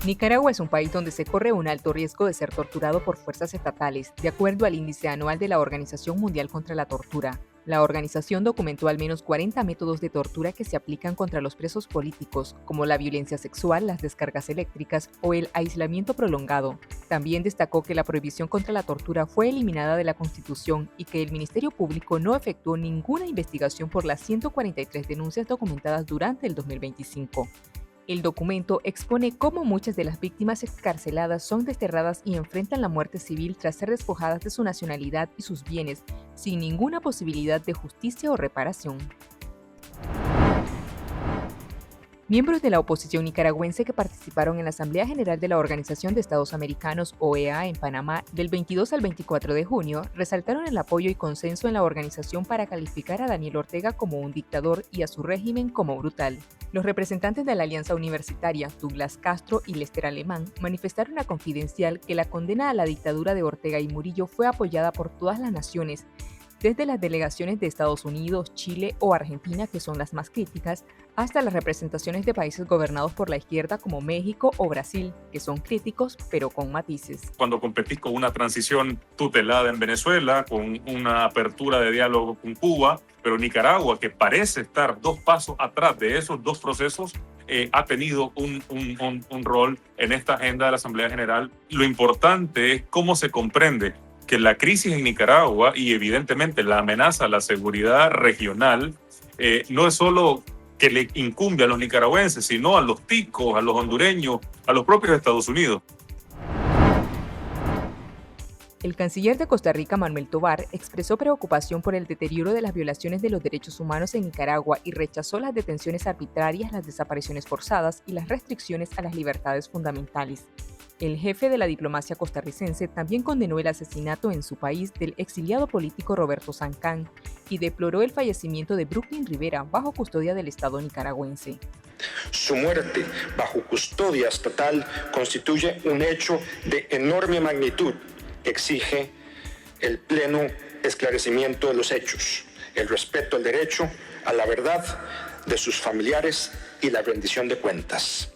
Nicaragua es un país donde se corre un alto riesgo de ser torturado por fuerzas estatales, de acuerdo al índice anual de la Organización Mundial contra la Tortura. La organización documentó al menos 40 métodos de tortura que se aplican contra los presos políticos, como la violencia sexual, las descargas eléctricas o el aislamiento prolongado. También destacó que la prohibición contra la tortura fue eliminada de la Constitución y que el Ministerio Público no efectuó ninguna investigación por las 143 denuncias documentadas durante el 2025. El documento expone cómo muchas de las víctimas excarceladas son desterradas y enfrentan la muerte civil tras ser despojadas de su nacionalidad y sus bienes, sin ninguna posibilidad de justicia o reparación. Miembros de la oposición nicaragüense que participaron en la Asamblea General de la Organización de Estados Americanos, OEA, en Panamá, del 22 al 24 de junio, resaltaron el apoyo y consenso en la organización para calificar a Daniel Ortega como un dictador y a su régimen como brutal. Los representantes de la Alianza Universitaria, Douglas Castro y Lester Alemán, manifestaron a Confidencial que la condena a la dictadura de Ortega y Murillo fue apoyada por todas las naciones, desde las delegaciones de Estados Unidos, Chile o Argentina, que son las más críticas, hasta las representaciones de países gobernados por la izquierda como México o Brasil, que son críticos pero con matices. Cuando competís con una transición tutelada en Venezuela, con una apertura de diálogo con Cuba, pero Nicaragua, que parece estar dos pasos atrás de esos dos procesos, ha tenido un rol en esta agenda de la Asamblea General. Lo importante es cómo se comprende que la crisis en Nicaragua y evidentemente la amenaza a la seguridad regional no es solo que le incumbe a los nicaragüenses, sino a los ticos, a los hondureños, a los propios Estados Unidos. El canciller de Costa Rica, Manuel Tovar, expresó preocupación por el deterioro de las violaciones de los derechos humanos en Nicaragua y rechazó las detenciones arbitrarias, las desapariciones forzadas y las restricciones a las libertades fundamentales. El jefe de la diplomacia costarricense también condenó el asesinato en su país del exiliado político Roberto Sancán y deploró el fallecimiento de Brooklyn Rivera bajo custodia del Estado nicaragüense. Su muerte bajo custodia estatal constituye un hecho de enorme magnitud. Exige el pleno esclarecimiento de los hechos, el respeto al derecho a la verdad de sus familiares y la rendición de cuentas.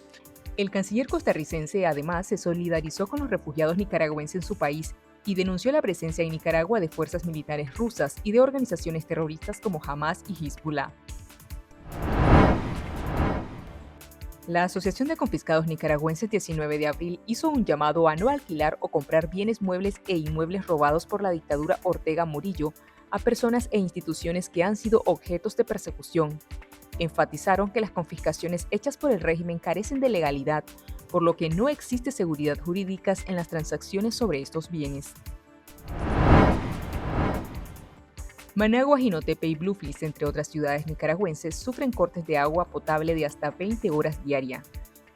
El canciller costarricense además se solidarizó con los refugiados nicaragüenses en su país y denunció la presencia en Nicaragua de fuerzas militares rusas y de organizaciones terroristas como Hamas y Hezbollah. La Asociación de Confiscados Nicaragüenses 19 de abril hizo un llamado a no alquilar o comprar bienes muebles e inmuebles robados por la dictadura Ortega Murillo a personas e instituciones que han sido objetos de persecución. Enfatizaron que las confiscaciones hechas por el régimen carecen de legalidad, por lo que no existe seguridad jurídica en las transacciones sobre estos bienes. Managua, Jinotepe y Bluefields, entre otras ciudades nicaragüenses, sufren cortes de agua potable de hasta 20 horas diarias.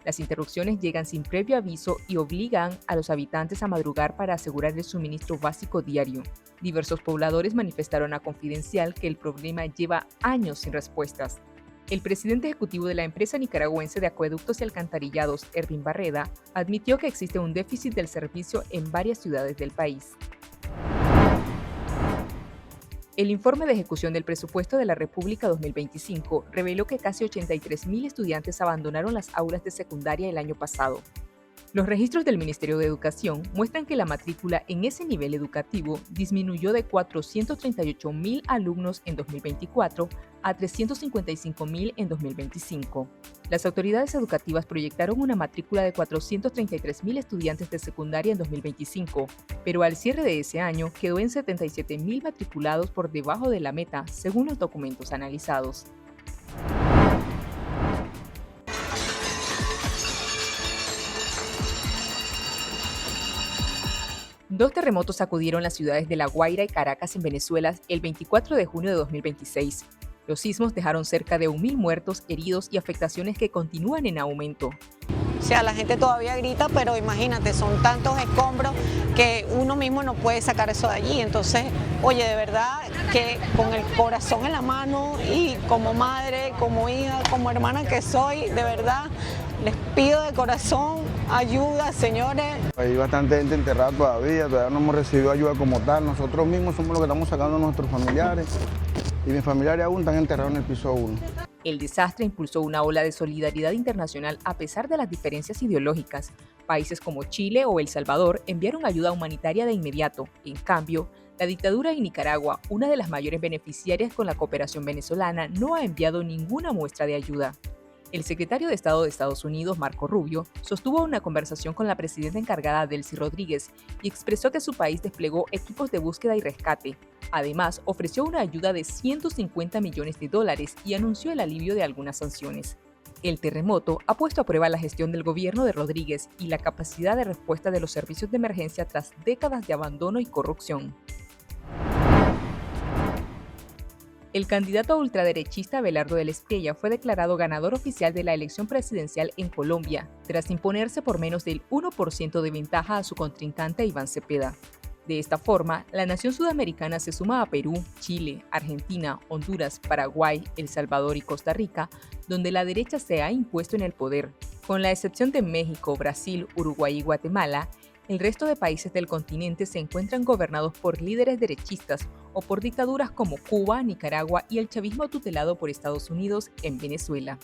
Las interrupciones llegan sin previo aviso y obligan a los habitantes a madrugar para asegurar el suministro básico diario. Diversos pobladores manifestaron a Confidencial que el problema lleva años sin respuestas. El presidente ejecutivo de la empresa nicaragüense de acueductos y alcantarillados, Ervin Barreda, admitió que existe un déficit del servicio en varias ciudades del país. El informe de ejecución del presupuesto de la República 2025 reveló que casi 83.000 estudiantes abandonaron las aulas de secundaria el año pasado. Los registros del Ministerio de Educación muestran que la matrícula en ese nivel educativo disminuyó de 438.000 alumnos en 2024 a 355.000 en 2025. Las autoridades educativas proyectaron una matrícula de 433.000 estudiantes de secundaria en 2025, pero al cierre de ese año quedó en 77.000 matriculados por debajo de la meta, según los documentos analizados. Dos terremotos sacudieron las ciudades de La Guaira y Caracas en Venezuela el 24 de junio de 2026. Los sismos dejaron cerca de 1.000 muertos, heridos y afectaciones que continúan en aumento. O sea, la gente todavía grita, pero imagínate, son tantos escombros que uno mismo no puede sacar eso de allí. Entonces, oye, de verdad que con el corazón en la mano y como madre, como hija, como hermana que soy, de verdad, les pido de corazón ayuda, señores. Hay bastante gente enterrada todavía no hemos recibido ayuda como tal. Nosotros mismos somos los que estamos sacando a nuestros familiares y mis familiares aún están enterrados en el piso 1. El desastre impulsó una ola de solidaridad internacional a pesar de las diferencias ideológicas. Países como Chile o El Salvador enviaron ayuda humanitaria de inmediato. En cambio, la dictadura en Nicaragua, una de las mayores beneficiarias con la cooperación venezolana, no ha enviado ninguna muestra de ayuda. El secretario de Estado de Estados Unidos, Marco Rubio, sostuvo una conversación con la presidenta encargada, Delcy Rodríguez, y expresó que su país desplegó equipos de búsqueda y rescate. Además, ofreció una ayuda de $150 millones y anunció el alivio de algunas sanciones. El terremoto ha puesto a prueba la gestión del gobierno de Rodríguez y la capacidad de respuesta de los servicios de emergencia tras décadas de abandono y corrupción. El candidato ultraderechista Abelardo del Espriella fue declarado ganador oficial de la elección presidencial en Colombia, tras imponerse por menos del 1% de ventaja a su contrincante Iván Cepeda. De esta forma, la nación sudamericana se suma a Perú, Chile, Argentina, Honduras, Paraguay, El Salvador y Costa Rica, donde la derecha se ha impuesto en el poder. Con la excepción de México, Brasil, Uruguay y Guatemala, el resto de países del continente se encuentran gobernados por líderes derechistas o por dictaduras como Cuba, Nicaragua y el chavismo tutelado por Estados Unidos en Venezuela.